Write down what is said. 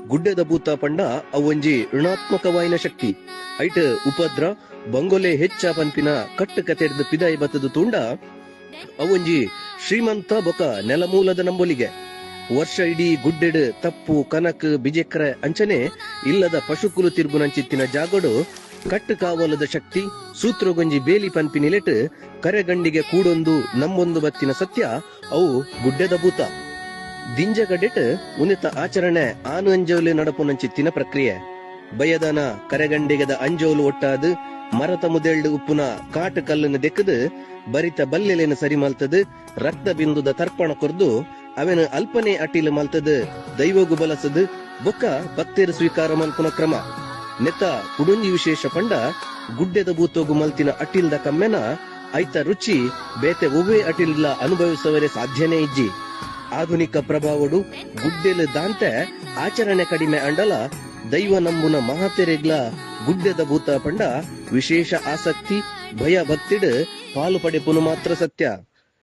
ಗುಡ್ಡೆದ ಭೂತ ಪಂಡ ಅವೊಂಜಿ ಋಣಾತ್ಮಕವಾಯಿನ ಶಕ್ತಿ ಐಟ್ ಉಪದ್ರ ಬಂಗೊಲೆ ಹೆಚ್ಚ ಪಂಪಿನ ಕಟ್ಟು ಕತೆಡ್ದು ಪಿದಾಯಿ ಬತ್ತದು ತುಂಡ ಅವೊಂಜಿ ಶ್ರೀಮಂತ ಬೊಕ ನೆಲಮೂಲದ ನಂಬೊಲಿಗೆ ವರ್ಷ ಇಡೀ ಗುಡ್ಡೆಡ್ ತಪ್ಪು ಕನಕ್ ಬಿಜೆಕ್ರ ಅಂಚನೆ ಇಲ್ಲದ ಪಶುಕುಲು ತಿರ್ಗುನಂಚಿತ್ತಿನ ಜಾಗಡು ಕಟ್ಟು ಕಾವಲದ ಶಕ್ತಿ ಸೂತ್ರಗೊಂಜಿ ಬೇಲಿ ಪನ್ಪಿನಿಲೆಟ್ ಕರೆಗಂಡಿಗೆ ಕೂಡೊಂದು ನಂಬೊಂದು ಬತ್ತಿನ ಸತ್ಯ ಅವು ಗುಡ್ಡೆದ ಭೂತ ದಿಂಜಗಡೆಟ್ ಉನ್ನತ ಆಚರಣೆ ಆನು ಅಂಜೋಲು ನಡಪುನಂಚಿತ್ತಿನ ಪ್ರಕ್ರಿಯೆ ಬಯದನ ಕರೆಗಂಡಿಗೆದ ಅಂಜೋಲು ಒಟ್ಟಾದು ಮರತ ಮುದೆಳ್ಳು ಉಪ್ಪುನ ಕಾಟು ಕಲ್ಲನ್ನು ದೆಕ್ಕದು ಬರಿತ ಬಲ್ಲೆಲೆನ ಸರಿ ಮಲ್ತದು ರಕ್ತ ಬಿಂದುದ ತರ್ಪಣ ಕೊರ್ದು ಅವನ ಅಲ್ಪನೆ ಅಟಿಲು ಮಲ್ತದು ದೈವಗು ಬಲಸದು ಬೊಕ್ಕ ಭಕ್ತರು ಸ್ವೀಕಾರ ಮಲ್ಪುನ ಕ್ರಮ ನೆತ್ತ ಕುಡುಂಜಿ ವಿಶೇಷ ಪಂಡ ಗುಡ್ಡೆದ ಭೂತೋಗು ಮಲ್ತಿನ ಅಟಿಲ್ದ ಕಮ್ಮೆನ ಐತ ರುಚಿ ಬೇತೆ ಒವ್ವೇ ಅಟಿಲ್ಲ ಅನುಭವಿಸುವರೆ ಸಾಧ್ಯನೇ ಇಜ್ಜಿ ಆಧುನಿಕ ಪ್ರಭಾವಡು ಗುಡ್ಡೆಲು ದಾಂತೆ ಆಚರಣೆ ಕಡಿಮೆ ಅಂಡಲ ದೈವ ನಂಬುನ ಮಹಾತೆರೆಗ್ಲ ಗುಡ್ಡೆದ ಭೂತ ಪಂಡ ವಿಶೇಷ ಆಸಕ್ತಿ ಭಯ ಭಕ್ತಿಡ್ ಪಾಲು ಪಡೆಪುನು ಮಾತ್ರ ಸತ್ಯ.